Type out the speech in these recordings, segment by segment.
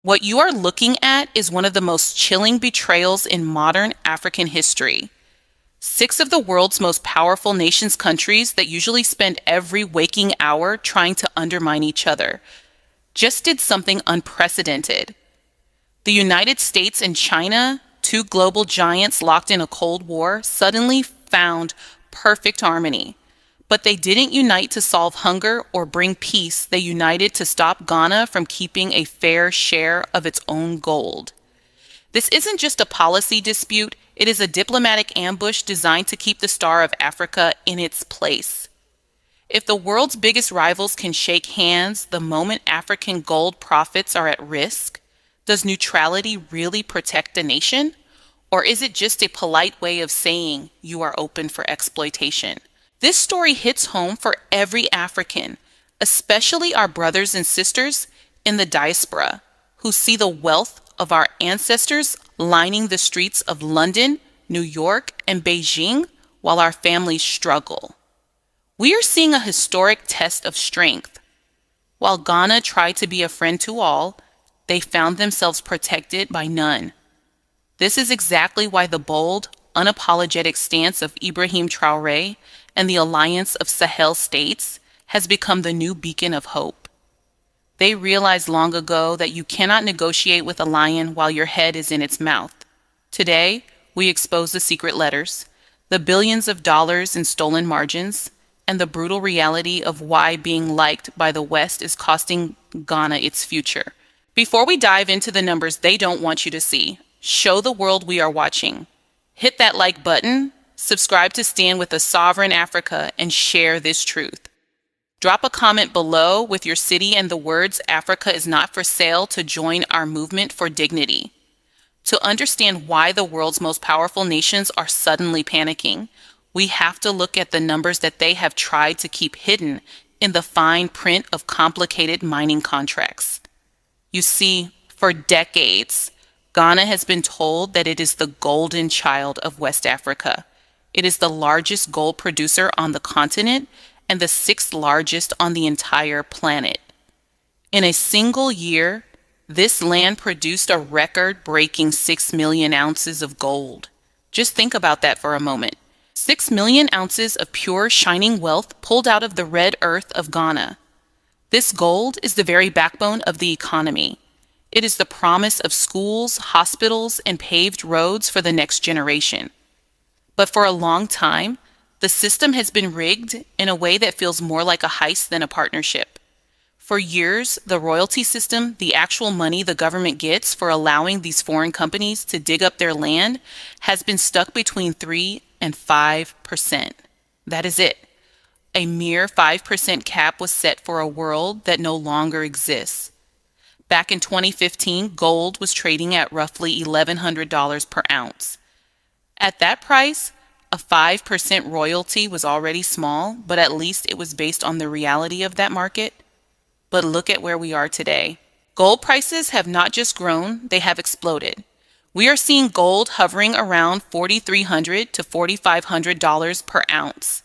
What you are looking at is one of the most chilling betrayals in modern African history. Six of the world's most powerful nations' countries that usually spend every waking hour trying to undermine each other just did something unprecedented. The United States and China, two global giants locked in a Cold War, suddenly found perfect harmony. But they didn't unite to solve hunger or bring peace. They united to stop Ghana from keeping a fair share of its own gold. This isn't just a policy dispute, it is a diplomatic ambush designed to keep the Star of Africa in its place. If the world's biggest rivals can shake hands the moment African gold profits are at risk, does neutrality really protect a nation? Or is it just a polite way of saying you are open for exploitation? This story hits home for every African, especially our brothers and sisters in the diaspora, who see the wealth of our ancestors lining the streets of London, New York, and Beijing while our families struggle. We are seeing a historic test of strength. While Ghana tried to be a friend to all, they found themselves protected by none. This is exactly why the bold, unapologetic stance of IBRAHIM TRAORÉ and the Alliance of Sahel States has become the new beacon of hope. They realized long ago that you cannot negotiate with a lion while your head is in its mouth. Today, we expose the secret letters, the billions of dollars in stolen margins, and the brutal reality of why being liked by the West is costing Ghana its future. Before we dive into the numbers they don't want you to see, show the world we are watching. Hit that like button, subscribe to Stand with a Sovereign Africa, and share this truth. Drop a comment below with your city and the words "Africa is not for sale" to join our movement for dignity. To understand why the world's most powerful nations are suddenly panicking, we have to look at the numbers that they have tried to keep hidden in the fine print of complicated mining contracts. You see, for decades, Ghana has been told that it is the golden child of West Africa. It is the largest gold producer on the continent and the sixth largest on the entire planet. In a single year, this land produced a record-breaking 6 million ounces of gold. Just think about that for a moment. 6 million ounces of pure, shining wealth pulled out of the red earth of Ghana. This gold is the very backbone of the economy. It is the promise of schools, hospitals, and paved roads for the next generation. But for a long time, the system has been rigged in a way that feels more like a heist than a partnership. For years, the royalty system, the actual money the government gets for allowing these foreign companies to dig up their land, has been stuck between 3 and 5%. That is it. A mere 5% cap was set for a world that no longer exists. Back in 2015, gold was trading at roughly $1,100 per ounce. At that price, a 5% royalty was already small, but at least it was based on the reality of that market. But look at where we are today. Gold prices have not just grown, they have exploded. We are seeing gold hovering around $4,300 to $4,500 per ounce.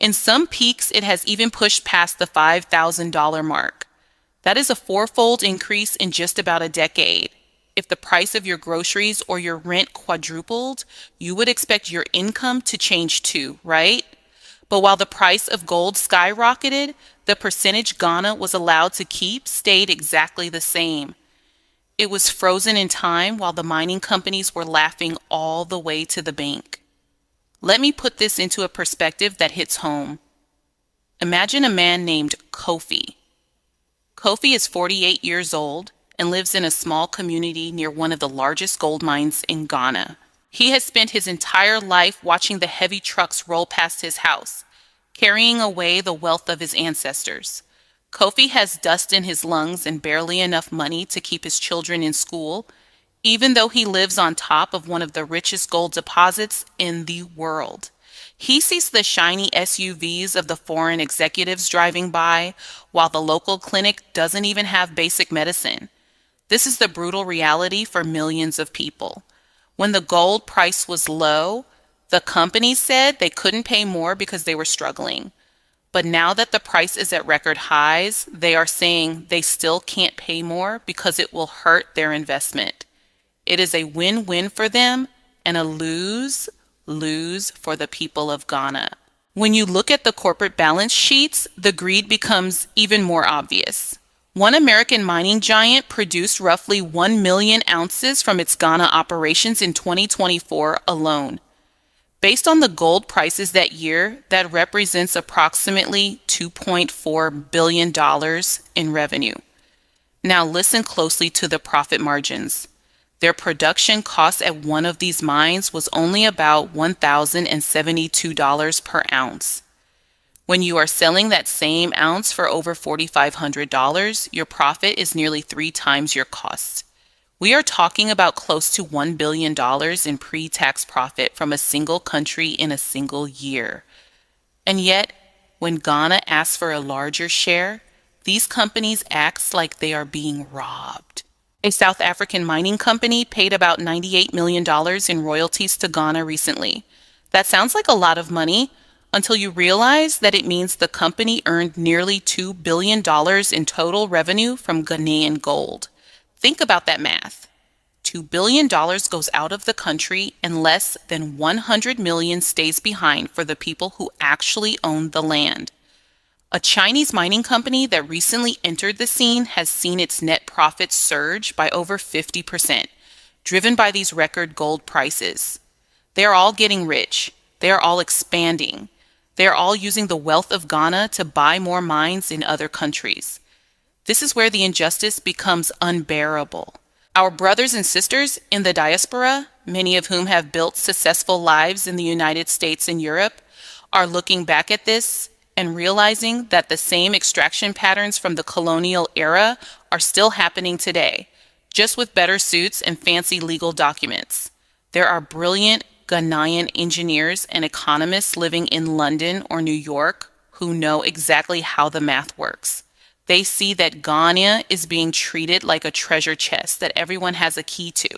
In some peaks, it has even pushed past the $5,000 mark. That is a fourfold increase in just about a decade. If the price of your groceries or your rent quadrupled, you would expect your income to change too, right? But while the price of gold skyrocketed, the percentage Ghana was allowed to keep stayed exactly the same. It was frozen in time while the mining companies were laughing all the way to the bank. Let me put this into a perspective that hits home. Imagine a man named Kofi. Kofi is 48 years old and lives in a small community near one of the largest gold mines in Ghana. He has spent his entire life watching the heavy trucks roll past his house, carrying away the wealth of his ancestors. Kofi has dust in his lungs and barely enough money to keep his children in school, even though he lives on top of one of the richest gold deposits in the world. He sees the shiny SUVs of the foreign executives driving by, while the local clinic doesn't even have basic medicine. This is the brutal reality for millions of people. When the gold price was low, the companies said they couldn't pay more because they were struggling. But now that the price is at record highs, they are saying they still can't pay more because it will hurt their investment. It is a win-win for them and a lose-lose for the people of Ghana. When you look at the corporate balance sheets, the greed becomes even more obvious. One American mining giant produced roughly 1 million ounces from its Ghana operations in 2024 alone. Based on the gold prices that year, that represents approximately $2.4 billion in revenue. Now listen closely to the profit margins. Their production cost at one of these mines was only about $1,072 per ounce. When you are selling that same ounce for over $4,500, your profit is nearly 3 times your cost. We are talking about close to $1 billion in pre-tax profit from a single country in a single year. And yet, when Ghana asks for a larger share, these companies act like they are being robbed. A South African mining company paid about $98 million in royalties to Ghana recently. That sounds like a lot of money until you realize that it means the company earned nearly $2 billion in total revenue from Ghanaian gold. Think about that math. $2 billion goes out of the country and less than $100 million stays behind for the people who actually own the land. A Chinese mining company that recently entered the scene has seen its net profits surge by over 50%, driven by these record gold prices. They are all getting rich. They are all expanding. They are all using the wealth of Ghana to buy more mines in other countries. This is where the injustice becomes unbearable. Our brothers and sisters in the diaspora, many of whom have built successful lives in the United States and Europe, are looking back at this and realizing that the same extraction patterns from the colonial era are still happening today, just with better suits and fancy legal documents. There are brilliant Ghanaian engineers and economists living in London or New York who know exactly how the math works. They see that Ghana is being treated like a treasure chest that everyone has a key to,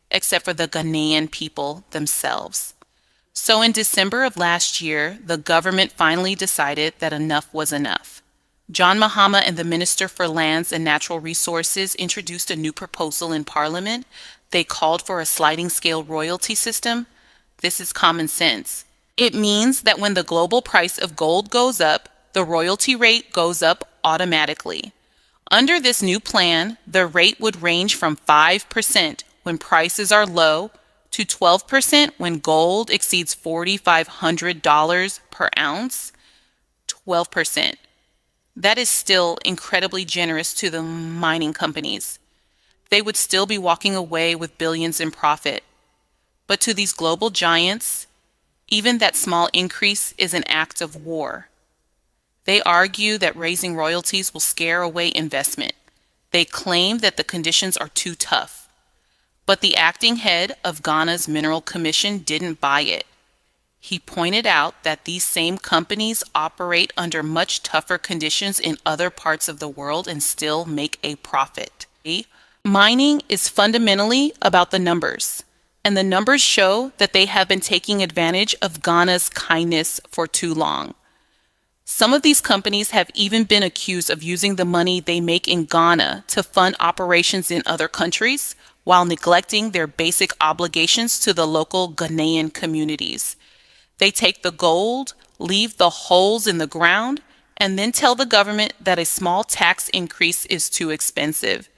except for the Ghanaian people themselves. So in December of last year, the government finally decided that enough was enough. John Mahama and the Minister for Lands and Natural Resources introduced a new proposal in Parliament. They called for a sliding scale royalty system. This is common sense. It means that when the global price of gold goes up, the royalty rate goes up automatically. Under this new plan, the rate would range from 5% when prices are low to 12% when gold exceeds $4,500 per ounce. 12%. That is still incredibly generous to the mining companies. They would still be walking away with billions in profit. But to these global giants, even that small increase is an act of war. They argue that raising royalties will scare away investment. They claim that the conditions are too tough. But the acting head of Ghana's Mineral Commission didn't buy it. He pointed out that these same companies operate under much tougher conditions in other parts of the world and still make a profit. Mining is fundamentally about the numbers, and the numbers show that they have been taking advantage of Ghana's kindness for too long. Some of these companies have even been accused of using the money they make in Ghana to fund operations in other countries while neglecting their basic obligations to the local Ghanaian communities. They take the gold, leave the holes in the ground, and then tell the government that a small tax increase is too expensive.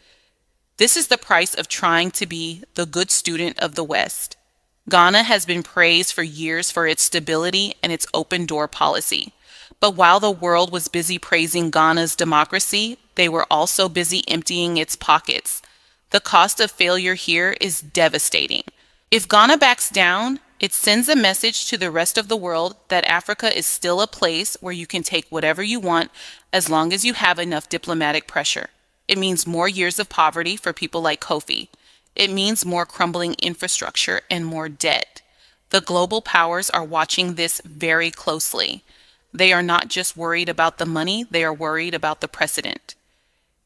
This is the price of trying to be the good student of the West. Ghana has been praised for years for its stability and its open door policy. But while the world was busy praising Ghana's democracy, they were also busy emptying its pockets. The cost of failure here is devastating. If Ghana backs down, it sends a message to the rest of the world that Africa is still a place where you can take whatever you want as long as you have enough diplomatic pressure. It means more years of poverty for people like Kofi. It means more crumbling infrastructure and more debt. The global powers are watching this very closely. They are not just worried about the money, they are worried about the precedent.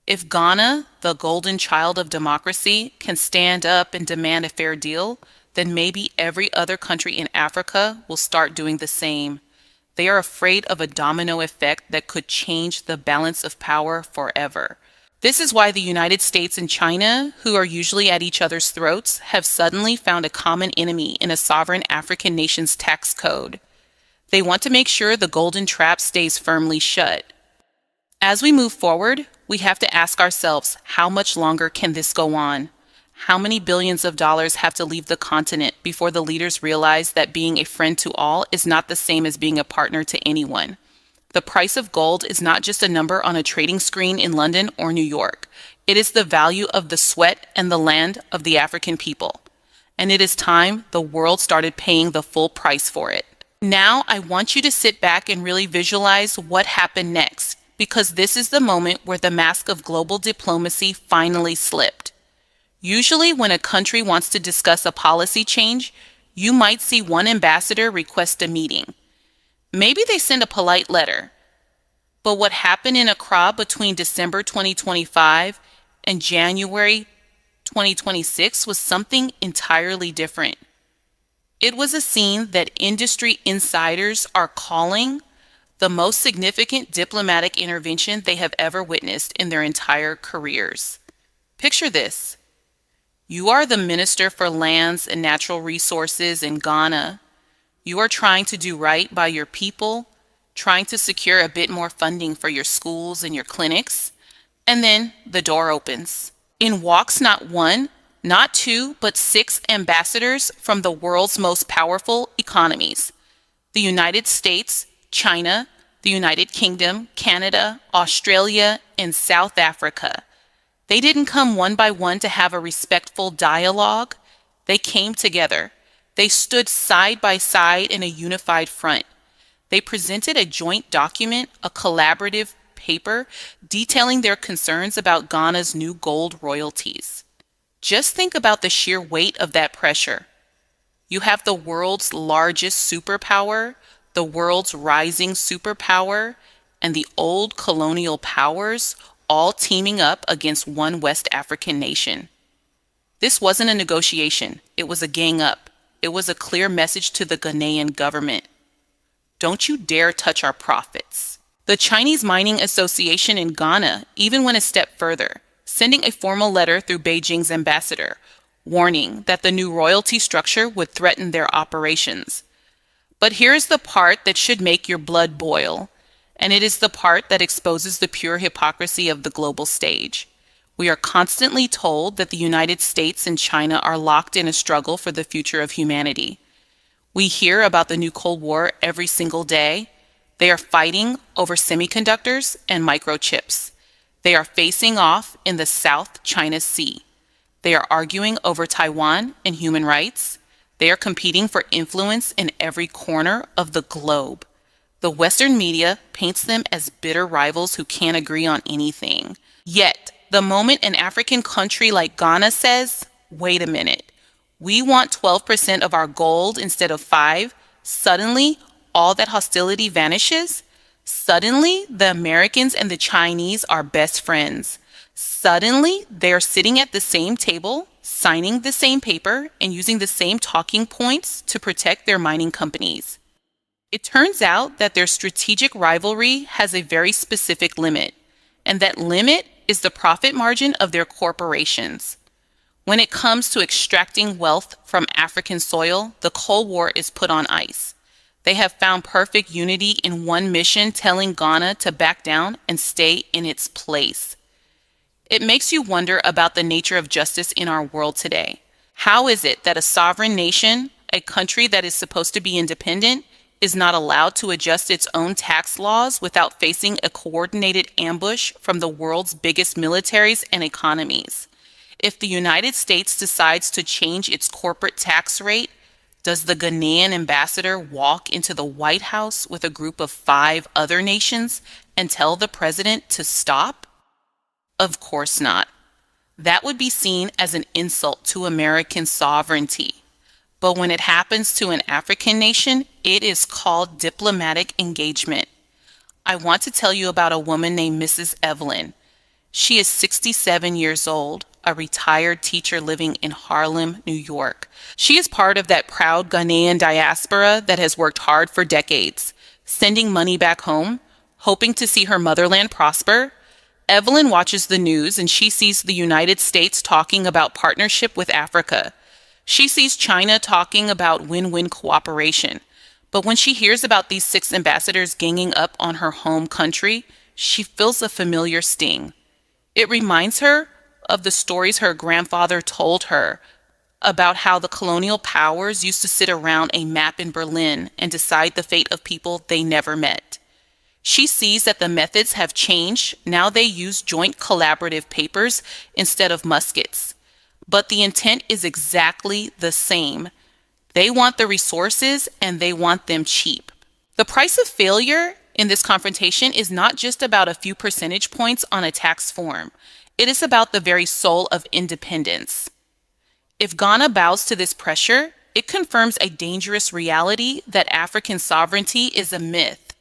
If Ghana, the golden child of democracy, can stand up and demand a fair deal, then maybe every other country in Africa will start doing the same. They are afraid of a domino effect that could change the balance of power forever. This is why the United States and China, who are usually at each other's throats, have suddenly found a common enemy in a sovereign African nation's tax code. They want to make sure the golden trap stays firmly shut. As we move forward, we have to ask ourselves, how much longer can this go on? How many billions of dollars have to leave the continent before the leaders realize that being a friend to all is not the same as being a partner to anyone? The price of gold is not just a number on a trading screen in London or New York. It is the value of the sweat and the land of the African people. And it is time the world started paying the full price for it. Now I want you to sit back and really visualize what happened next, because this is the moment where the mask of global diplomacy finally slipped. Usually when a country wants to discuss a policy change, you might see one ambassador request a meeting. Maybe they send a polite letter. But what happened in Accra between December 2025 and January 2026 was something entirely different. It was a scene that industry insiders are calling the most significant diplomatic intervention they have ever witnessed in their entire careers. Picture this. You are the Minister for Lands and Natural Resources in Ghana. You are trying to do right by your people, trying to secure a bit more funding for your schools and your clinics, and then the door opens. In walks not one, not two, but 6 ambassadors from the world's most powerful economies: the United States, China, the United Kingdom, Canada, Australia, and South Africa. They didn't come one by one to have a respectful dialogue. They came together. They stood side by side in a unified front. They presented a joint document, a collaborative paper, detailing their concerns about Ghana's new gold royalties. Just think about the sheer weight of that pressure. You have the world's largest superpower, the world's rising superpower, and the old colonial powers all teaming up against one West African nation. This wasn't a negotiation. It was a gang up. It was a clear message to the Ghanaian government. Don't you dare touch our profits. The Chinese Mining Association in Ghana even went a step further, sending a formal letter through Beijing's ambassador, warning that the new royalty structure would threaten their operations. But here's the part that should make your blood boil, and it is the part that exposes the pure hypocrisy of the global stage. We are constantly told that the United States and China are locked in a struggle for the future of humanity. We hear about the new Cold War every single day. They are fighting over semiconductors and microchips. They are facing off in the South China Sea. They are arguing over Taiwan and human rights. They are competing for influence in every corner of the globe. The Western media paints them as bitter rivals who can't agree on anything. Yet, the moment an African country like Ghana says, wait a minute, we want 12% of our gold instead of 5%, suddenly all that hostility vanishes. Suddenly, the Americans and the Chinese are best friends. Suddenly, they are sitting at the same table, signing the same paper, and using the same talking points to protect their mining companies. It turns out that their strategic rivalry has a very specific limit, and that limit is the profit margin of their corporations. When it comes to extracting wealth from African soil, the Cold War is put on ice. They have found perfect unity in one mission, telling Ghana to back down and stay in its place. It makes you wonder about the nature of justice in our world today. How is it that a sovereign nation, a country that is supposed to be independent, is not allowed to adjust its own tax laws without facing a coordinated ambush from the world's biggest militaries and economies? If the United States decides to change its corporate tax rate, does the Ghanaian ambassador walk into the White House with a group of 5 other nations and tell the president to stop? Of course not. That would be seen as an insult to American sovereignty. But when it happens to an African nation, it is called diplomatic engagement. I want to tell you about a woman named Mrs. Evelyn. She is 67 years old, a retired teacher living in Harlem, New York. She is part of that proud Ghanaian diaspora that has worked hard for decades, sending money back home, hoping to see her motherland prosper. Evelyn watches the news and she sees the United States talking about partnership with Africa. She sees China talking about win-win cooperation. But when she hears about these 6 ambassadors ganging up on her home country, she feels a familiar sting. It reminds her of the stories her grandfather told her about how the colonial powers used to sit around a map in Berlin and decide the fate of people they never met. She sees that the methods have changed. Now they use joint collaborative papers instead of muskets. But the intent is exactly the same. They want the resources and they want them cheap. The price of failure in this confrontation is not just about a few percentage points on a tax form. It is about the very soul of independence. If Ghana bows to this pressure, it confirms a dangerous reality that African sovereignty is a myth.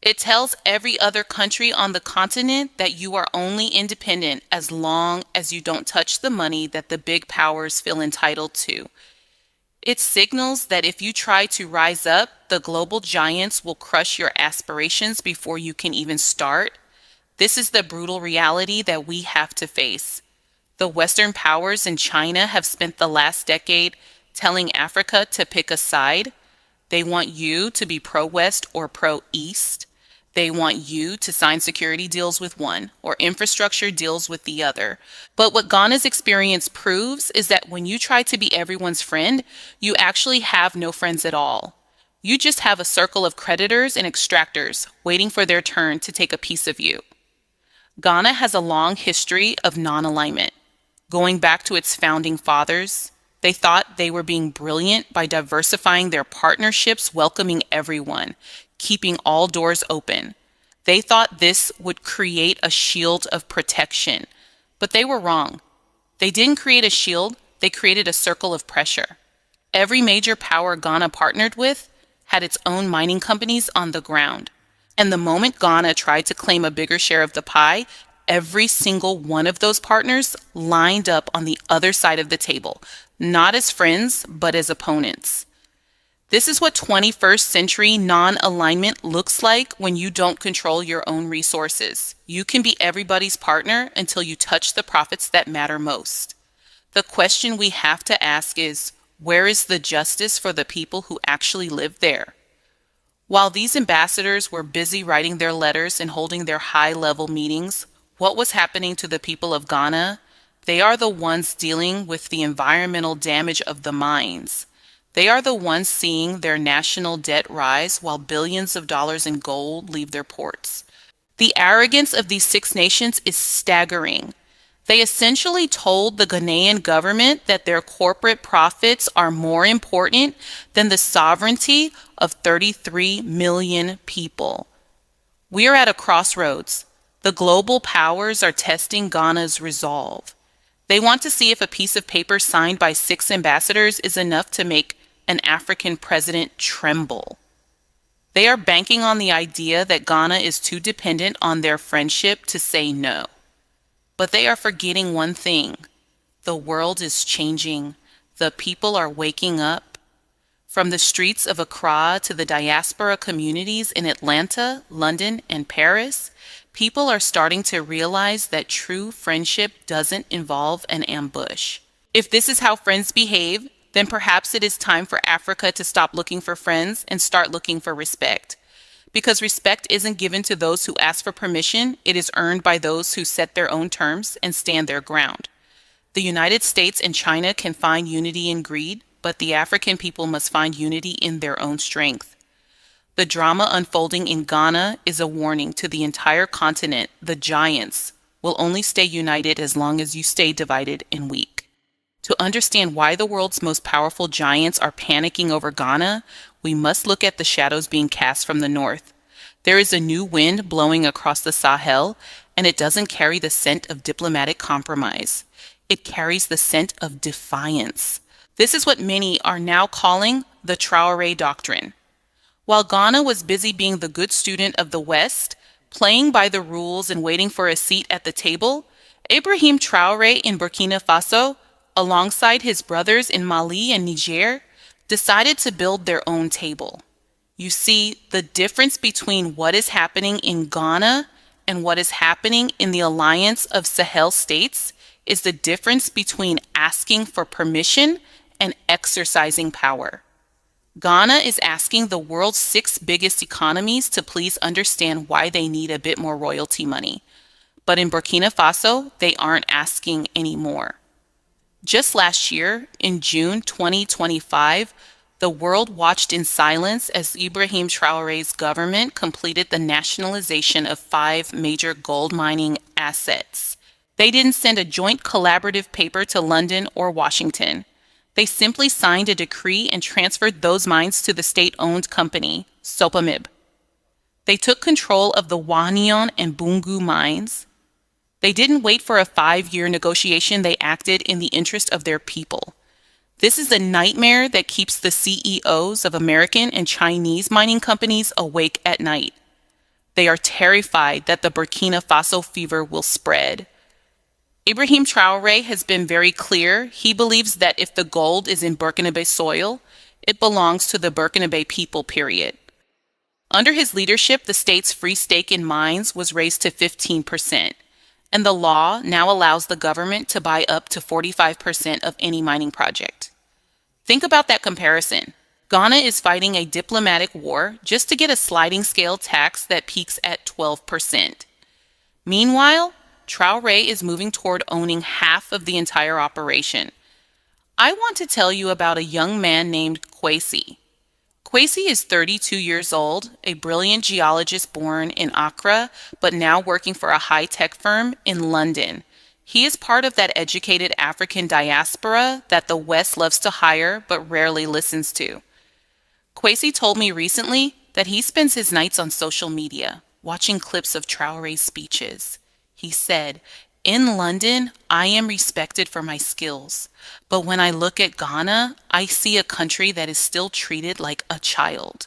It tells every other country on the continent that you are only independent as long as you don't touch the money that the big powers feel entitled to. It signals that if you try to rise up, the global giants will crush your aspirations before you can even start. This is the brutal reality that we have to face. The Western powers in China have spent the last decade telling Africa to pick a side. They want you to be pro-West or pro-East. They want you to sign security deals with one or infrastructure deals with the other. But what Ghana's experience proves is that when you try to be everyone's friend, you actually have no friends at all. You just have a circle of creditors and extractors waiting for their turn to take a piece of you. Ghana has a long history of non-alignment. Going back to its founding fathers, they thought they were being brilliant by diversifying their partnerships, welcoming everyone, keeping all doors open. They thought this would create a shield of protection, but they were wrong. They didn't create a shield, they created a circle of pressure. Every major power Ghana partnered with had its own mining companies on the ground. And the moment Ghana tried to claim a bigger share of the pie, every single one of those partners lined up on the other side of the table, not as friends, but as opponents. This is what 21st century non-alignment looks like when you don't control your own resources. You can be everybody's partner until you touch the profits that matter most. The question we have to ask is, where is the justice for the people who actually live there? While these ambassadors were busy writing their letters and holding their high-level meetings, what was happening to the people of Ghana? They are the ones dealing with the environmental damage of the mines. They are the ones seeing their national debt rise while billions of dollars in gold leave their ports. The arrogance of these 6 nations is staggering. They essentially told the Ghanaian government that their corporate profits are more important than the sovereignty of 33 million people. We are at a crossroads. The global powers are testing Ghana's resolve. They want to see if a piece of paper signed by 6 ambassadors is enough to make an African president tremble. They are banking on the idea that Ghana is too dependent on their friendship to say no. But they are forgetting one thing. The world is changing. The people are waking up. From the streets of Accra to the diaspora communities in Atlanta, London, and Paris, people are starting to realize that true friendship doesn't involve an ambush. If this is how friends behave, then perhaps it is time for Africa to stop looking for friends and start looking for respect. Because respect isn't given to those who ask for permission, it is earned by those who set their own terms and stand their ground. The United States and China can find unity in greed, but the African people must find unity in their own strength. The drama unfolding in Ghana is a warning to the entire continent. The giants will only stay united as long as you stay divided and weak. To understand why the world's most powerful giants are panicking over Ghana, we must look at the shadows being cast from the north. There is a new wind blowing across the Sahel, and it doesn't carry the scent of diplomatic compromise. It carries the scent of defiance. This is what many are now calling the TRAORÉ doctrine. While Ghana was busy being the good student of the West, playing by the rules and waiting for a seat at the table, IBRAHIM TRAORÉ in Burkina Faso, alongside his brothers in Mali and Niger, decided to build their own table. You see, the difference between what is happening in Ghana and what is happening in the Alliance of Sahel States is the difference between asking for permission and exercising power. Ghana is asking the world's 6 biggest economies to please understand why they need a bit more royalty money. But in Burkina Faso, they aren't asking anymore. Just last year, in June 2025, the world watched in silence as Ibrahim Traoré's government completed the nationalization of 5 major gold mining assets. They didn't send a joint collaborative paper to London or Washington. They simply signed a decree and transferred those mines to the state-owned company, Sopamib. They took control of the Wahnion and Bungu mines. They didn't wait for a 5-year negotiation, they acted in the interest of their people. This is a nightmare that keeps the CEOs of American and Chinese mining companies awake at night. They are terrified that the Burkina Faso fever will spread. Ibrahim Traoré has been very clear. He believes that if the gold is in Burkinabe soil, it belongs to the Burkinabe people, period. Under his leadership, the state's free stake in mines was raised to 15%, and the law now allows the government to buy up to 45% of any mining project. Think about that comparison. Ghana is fighting a diplomatic war just to get a sliding scale tax that peaks at 12%. Meanwhile, Traoré is moving toward owning half of the entire operation. I want to tell you about a young man named Kwesi. Kwesi is 32 years old, a brilliant geologist born in Accra, but now working for a high-tech firm in London. He is part of that educated African diaspora that the West loves to hire but rarely listens to. Kwesi told me recently that he spends his nights on social media, watching clips of Traoré's speeches. He said, "In London, I am respected for my skills, but when I look at Ghana, I see a country that is still treated like a child.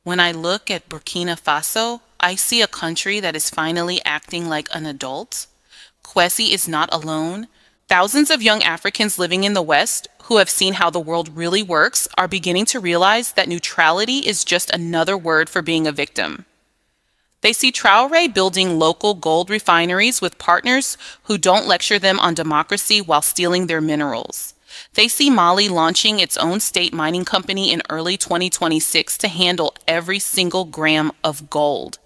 When I look at Burkina Faso, I see a country that is finally acting like an adult." Kwesi is not alone. Thousands of young Africans living in the West who have seen how the world really works are beginning to realize that neutrality is just another word for being a victim. They see Traoré building local gold refineries with partners who don't lecture them on democracy while stealing their minerals. They see Mali launching its own state mining company in early 2026 to handle every single gram of gold.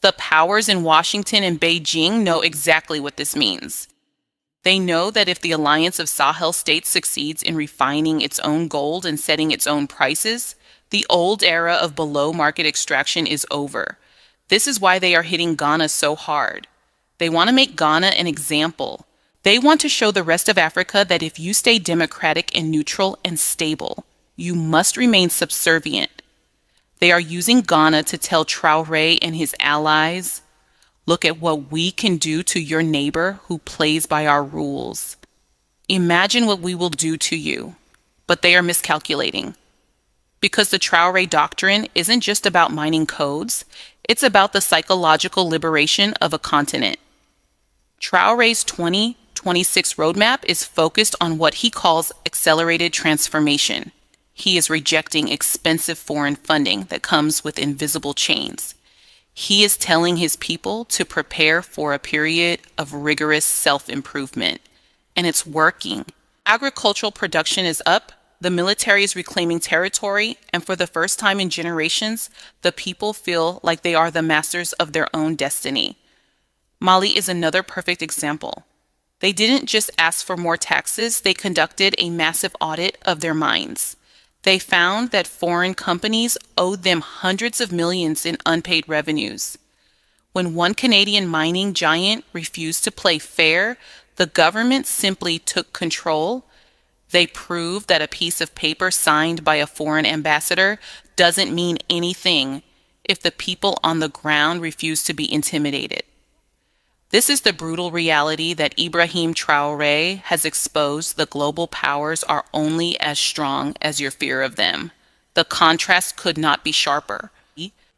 The powers in Washington and Beijing know exactly what this means. They know that if the Alliance of Sahel States succeeds in refining its own gold and setting its own prices, the old era of below-market extraction is over. This is why they are hitting Ghana so hard. They want to make Ghana an example. They want to show the rest of Africa that if you stay democratic and neutral and stable, you must remain subservient. They are using Ghana to tell Traoré and his allies, "Look at what we can do to your neighbor who plays by our rules. Imagine what we will do to you." But they are miscalculating. Because the Traoré doctrine isn't just about mining codes, it's about the psychological liberation of a continent. Traoré's 2026 roadmap is focused on what he calls accelerated transformation. He is rejecting expensive foreign funding that comes with invisible chains. He is telling his people to prepare for a period of rigorous self-improvement. And it's working. Agricultural production is up. The military is reclaiming territory, and for the first time in generations, the people feel like they are the masters of their own destiny. Mali is another perfect example. They didn't just ask for more taxes, they conducted a massive audit of their mines. They found that foreign companies owed them hundreds of millions in unpaid revenues. When one Canadian mining giant refused to play fair, the government simply took control. They proved that a piece of paper signed by a foreign ambassador doesn't mean anything if the people on the ground refuse to be intimidated. This is the brutal reality that Ibrahim Traoré has exposed. The global powers are only as strong as your fear of them. The contrast could not be sharper.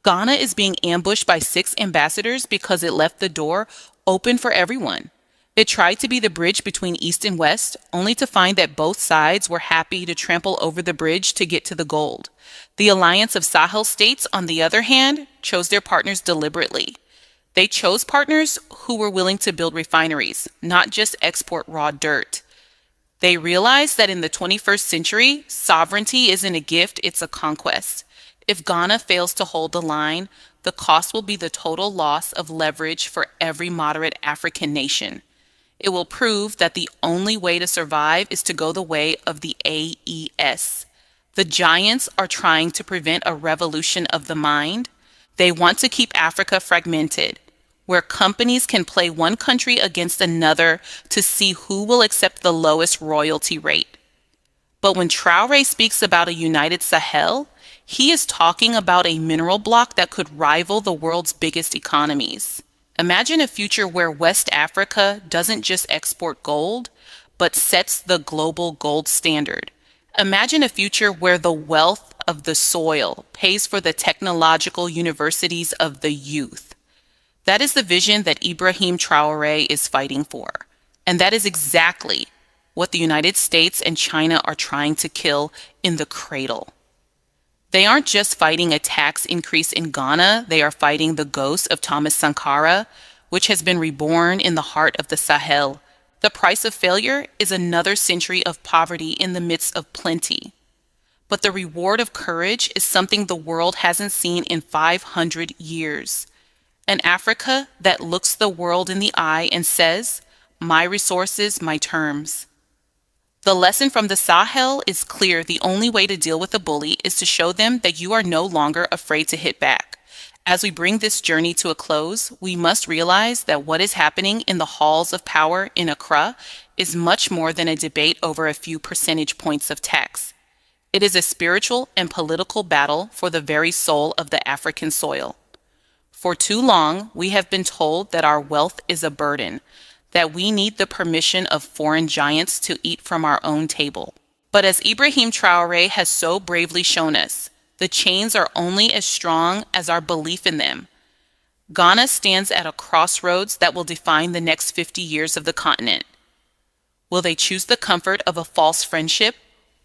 Ghana is being ambushed by 6 ambassadors because it left the door open for everyone. It tried to be the bridge between East and West, only to find that both sides were happy to trample over the bridge to get to the gold. The alliance of Sahel states, on the other hand, chose their partners deliberately. They chose partners who were willing to build refineries, not just export raw dirt. They realized that in the 21st century, sovereignty isn't a gift, it's a conquest. If Ghana fails to hold the line, the cost will be the total loss of leverage for every moderate African nation. It will prove that the only way to survive is to go the way of the AES. The giants are trying to prevent a revolution of the mind. They want to keep Africa fragmented, where companies can play one country against another to see who will accept the lowest royalty rate. But when TRAORÉ speaks about a united Sahel, he is talking about a mineral block that could rival the world's biggest economies. Imagine a future where West Africa doesn't just export gold, but sets the global gold standard. Imagine a future where the wealth of the soil pays for the technological universities of the youth. That is the vision that Ibrahim Traoré is fighting for. And that is exactly what the United States and China are trying to kill in the cradle. They aren't just fighting a tax increase in Ghana, they are fighting the ghost of Thomas Sankara, which has been reborn in the heart of the Sahel. The price of failure is another century of poverty in the midst of plenty. But the reward of courage is something the world hasn't seen in 500 years. An Africa that looks the world in the eye and says, "My resources, my terms." The lesson from the Sahel is clear. The only way to deal with a bully is to show them that you are no longer afraid to hit back. As we bring this journey to a close, we must realize that what is happening in the halls of power in Accra is much more than a debate over a few percentage points of tax. It is a spiritual and political battle for the very soul of the African soil. For too long, we have been told that our wealth is a burden, that we need the permission of foreign giants to eat from our own table. But as Ibrahim Traoré has so bravely shown us, the chains are only as strong as our belief in them. Ghana stands at a crossroads that will define the next 50 years of the continent. Will they choose the comfort of a false friendship,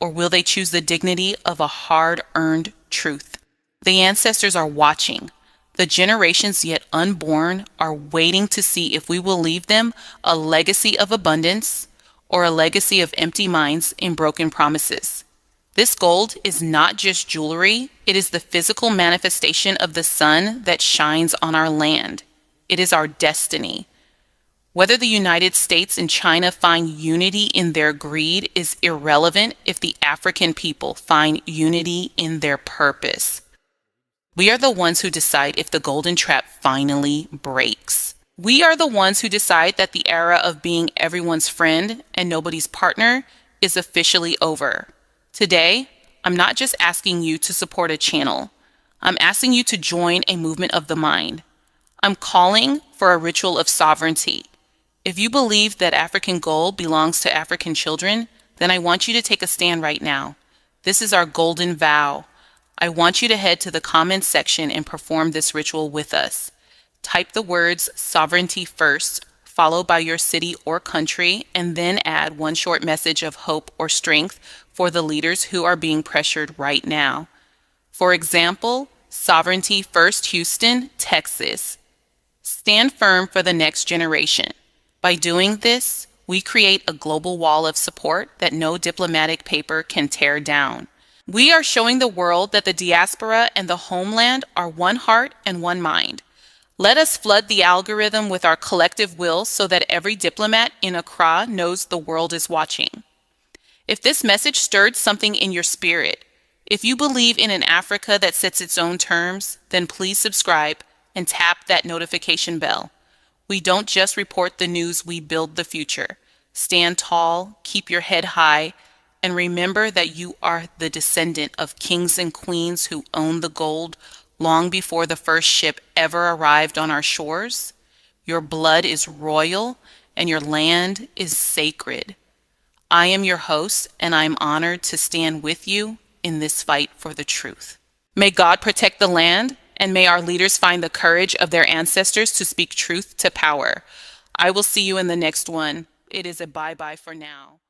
or will they choose the dignity of a hard-earned truth? The ancestors are watching. The generations yet unborn are waiting to see if we will leave them a legacy of abundance or a legacy of empty minds and broken promises. This gold is not just jewelry, it is the physical manifestation of the sun that shines on our land. It is our destiny. Whether the United States and China find unity in their greed is irrelevant if the African people find unity in their purpose. We are the ones who decide if the golden trap finally breaks. We are the ones who decide that the era of being everyone's friend and nobody's partner is officially over. Today, I'm not just asking you to support a channel. I'm asking you to join a movement of the mind. I'm calling for a ritual of sovereignty. If you believe that African gold belongs to African children, then I want you to take a stand right now. This is our golden vow. I want you to head to the comments section and perform this ritual with us. Type the words sovereignty first, followed by your city or country, and then add one short message of hope or strength for the leaders who are being pressured right now. For example, Sovereignty First Houston, Texas. Stand firm for the next generation. By doing this, we create a global wall of support that no diplomatic paper can tear down. We are showing the world that the diaspora and the homeland are one heart and one mind. Let us flood the algorithm with our collective will so that every diplomat in Accra knows the world is watching. If this message stirred something in your spirit, if you believe in an Africa that sets its own terms, then please subscribe and tap that notification bell. We don't just report the news, we build the future. Stand tall, keep your head high, and remember that you are the descendant of kings and queens who owned the gold long before the first ship ever arrived on our shores. Your blood is royal and your land is sacred. I am your host, and I am honored to stand with you in this fight for the truth. May God protect the land, and may our leaders find the courage of their ancestors to speak truth to power. I will see you in the next one. It is a bye bye for now.